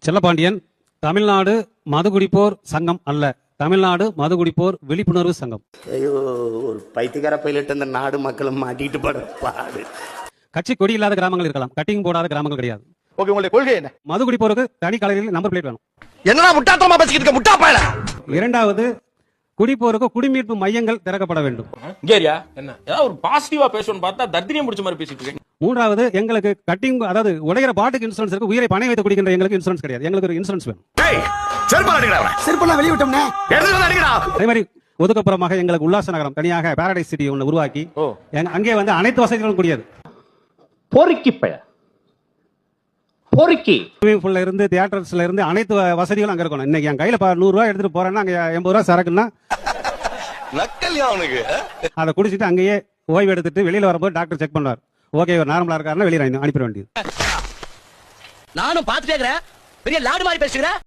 செல்லப்பாண்டியன், தமிழ்நாடு மதுகுடிப்போர் சங்கம் அல்ல, தமிழ்நாடு மதுகுடிப்போர் விழிப்புணர்வு சங்கம். ஐயோ, ஒரு பைத்தியக்கார பைலட் அந்த நாடு மக்களும் மாட்டிட்டு பட பாடு. கட்சி கொடி இல்லாத கிராமங்கள் இருக்கலாம், கட்டிங் போடாத கிராமங்கள் கிடையாது. ஓகே, உங்களுடைய கொள்கை என்ன? மதுகுடிப்போருக்கு தனி கலரில் நம்பர் பிளேட் வேணும். என்னடா முட்டாத்தமா பேசிக்கிட்டு இருக்க முட்டா பயல. இரண்டாவது, குடிப்போருக்கு குடிமீட்பு மையங்கள் திறக்கப்பட வேண்டும். கேரியா என்ன ஏதாவது ஒரு பாசிட்டிவா பேசணும்னு பார்த்தா தத்திரியம் முடிச்ச மாதிரி பேசிட்டு இருக்கேன். மூன்றாவது, எங்களுக்கு கட்டிங் அதாவது உடையிற பாட்டுக்கு இன்சூரன்ஸ் இருக்கு, உயிரை பணம் வைத்து குடிக்கின்ற எங்களுக்கு இன்சூரன்ஸ் கிடையாது. எங்களுக்கு ஒரு இன்சூரன்ஸ் வேணும். செருப்பெல்லாம் வெளிய விட்டோம்னே. அதே மாதிரி ஒதுக்கப்புறமாக எங்களுக்கு உல்லாச நகரம் தனியாக பாரடைஸ் சிட்டி ஒன்று உருவாக்கி அங்கே வந்து அனைத்து வசதிகளும் கூடியது. பொறுக்கி பய பொறுக்கி இருந்து தியேட்டர்ஸ்ல இருந்து அனைத்து வசதிகளும் அங்க இருக்கணும். இன்னைக்கு என் கையில 100 ரூபாய் எடுத்துட்டு போறேன்னா அங்க 80 ரூபாய் சரக்குன்னா அதை குடிச்சிட்டு அங்கேயே ஓய்வு எடுத்துட்டு வெளியில வரும்போது டாக்டர் செக் பண்ணுவார். ஓகே, நார்மலா இருக்காருன்னா வெளியில அனுப்பிட வேண்டியது. நானும் பாத்துட்டே இருக்கிறேன், பெரிய லாடு மாதிரி பேசுகிறேன்.